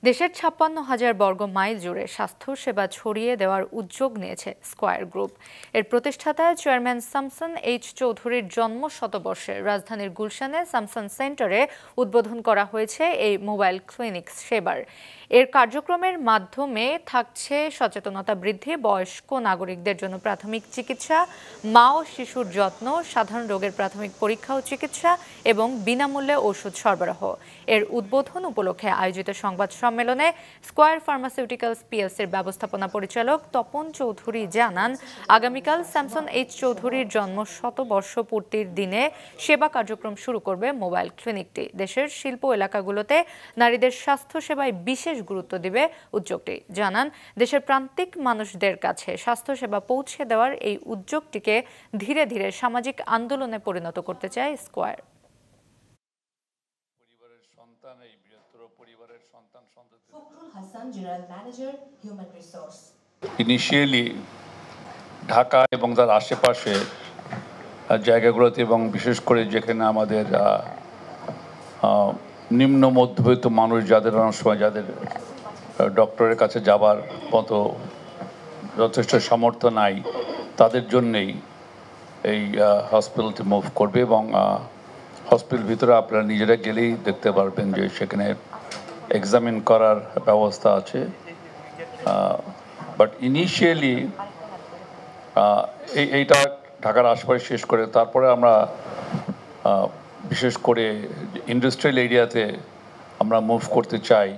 দেশের ৫৬,০০০ বর্গ মাইল জুড়ে স্বাস্থ্যসেবা ছড়িয়ে দেওয়ার উদ্যোগ নিয়েছে স্কয়ার গ্রুপ। এর প্রতিষ্ঠাতা চেয়ারম্যান শামছান এইচ চৌধুরীর জন্ম শতবর্ষে রাজধানীর গুলশানে শামছান সেন্টারে উদ্বোধন করা হয়েছে এই মোবাইল ক্লিনিক সেবার। এর কার্যক্রমের মাধ্যমে থাকছে সচেতনতা বৃদ্ধি, বয়স্ক নাগরিকদের জন্য প্রাথমিক চিকিৎসা, মা ও শিশুর যত্ন, সাধারণ রোগের প্রাথমিক পরীক্ষা ও চিকিৎসা এবং বিনামূল্যে ওষুধ সরবরাহ। এর উদ্বোধন উপলক্ষে আয়োজিত সংবাদ সম্মেলনে স্কয়ার ফার্মাসিউটিক্যালস পিএলসির ব্যবস্থাপনা পরিচালক তপন চৌধুরী জানান, আগামীকাল শামছান এইচ চৌধুরীর জন্ম শতবর্ষ পূর্তির দিনে সেবা কার্যক্রম শুরু করবে মোবাইল ক্লিনিকটি। দেশের শিল্প এলাকাগুলোতে নারীদের স্বাস্থ্যসেবায় বিশেষ গুরুত্ব দিবে উদ্যোগটি। জানান, দেশের প্রান্তিক মানুষদের কাছে স্বাস্থ্যসেবা পৌঁছে দেওয়ার এই উদ্যোগটিকে ধীরে ধীরে সামাজিক আন্দোলনে পরিণত করতে চায় স্কয়ার। ইনিশিয়ালি ঢাকা এবং তার আশেপাশে জায়গাগুলোতে এবং বিশেষ করে যেখানে আমাদের নিম্ন মধ্যবিত্ত মানুষ যাদের অনেক সময় যাদের ডক্টরের কাছে যাবার মতো যথেষ্ট সামর্থ্য নাই, তাদের জন্যেই এই হসপিটালটি মুভ করবে এবং হসপিটাল ভিতরে আপনারা নিজেরা গেলেই দেখতে পারবেন যে সেখানে এক্সামিন করার ব্যবস্থা আছে। বাট ইনিশিয়ালি এইটা ঢাকার আশপাশে শেষ করে তারপরে আমরা বিশেষ করে ইন্ডাস্ট্রিয়াল এরিয়াতে আমরা মুভ করতে চাই।